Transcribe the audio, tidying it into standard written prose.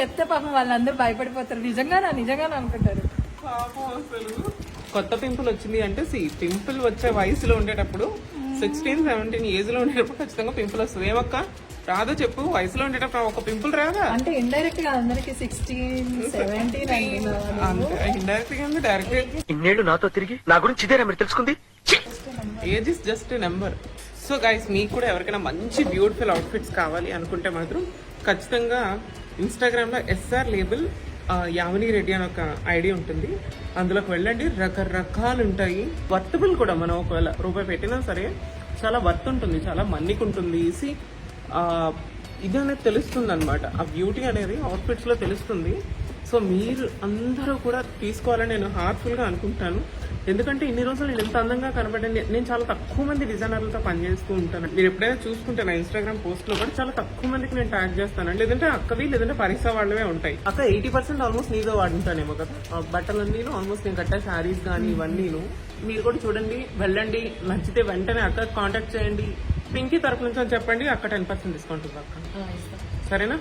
చెప్తే పాపం వాళ్ళందరూ భయపడిపోతారు. నిజంగా అనుకుంటారు. పాపం అసలు కొత్త పింపుల్ వచ్చింది అంటే పింపుల్ వచ్చే వయసులో ఉండేటప్పుడు 16-17 ఏజ్ లో ఉండేటప్పుడు ఖచ్చితంగా పింపుల్ వస్తుంది. ఏమక్క రాదో చెప్పు, వయసులో ఉండేటప్పుడు ఒక పింపుల్ రాదా? అంటే ఇండైరెక్ట్ గా అందరికి 16-17 అంతే, ఇండైరెక్ట్ గా డైరెక్ట్. ఇన్నేళ్ళు నాతో తిరిగి నా గురించి ఇదేనా మీరు తెలుసుకుంది? Age is just number. So guys, మీకు కూడా ఎవరికైనా మంచి బ్యూటిఫుల్ అవుట్ఫిట్స్ కావాలి అనుకుంటే మాత్రం ఖచ్చితంగా ఇన్స్టాగ్రామ్ లో SR లేబుల్ యామిని రెడ్డి అని ఒక ఐడి ఉంటుంది, అందులోకి వెళ్ళండి. రకరకాలు ఉంటాయి, వర్తబుల్ కూడా. మనం ఒకవేళ రూపాయి పెట్టినా సరే చాలా వర్త్ ఉంటుంది, చాలా మన్నికి ఉంటుంది. ఇది అనేది తెలుస్తుంది అనమాట, ఆ బ్యూటీ అనేది అవుట్ఫిట్స్ లో తెలుస్తుంది. సో మీరు అందరూ కూడా తీసుకోవాలని నేను హార్ట్ఫుల్ గా అనుకుంటాను. ఎందుకంటే ఇన్ని రోజులు నేను ఎంత అందంగా కనబడండి. నేను చాలా తక్కువ మంది డిజైనర్లతో పనిచేస్తూ ఉంటాను. మీరు ఎప్పుడైనా చూసుకుంటే నా ఇన్స్టాగ్రామ్ పోస్ట్ లో కూడా చాలా తక్కువ మందికి నేను ట్యాగ్ చేస్తాను. లేదంటే అక్కవి లేదంటే పరీక్ష వాళ్ళవే ఉంటాయి. అక్క 80% ఆల్మోస్ట్ నీదో వాడుంటానేమో కదా బట్టలన్నీ. ఆల్మోస్ట్ నేను కట్టే శారీస్ కానీ ఇవన్నీను మీరు కూడా చూడండి, వెళ్ళండి. నచ్చితే వెంటనే అక్క కాంటాక్ట్ చేయండి. పింకీ తరపు నుంచి అని చెప్పండి, అక్క 10% డిస్కౌంట్ ఉంది అక్క. సరేనా?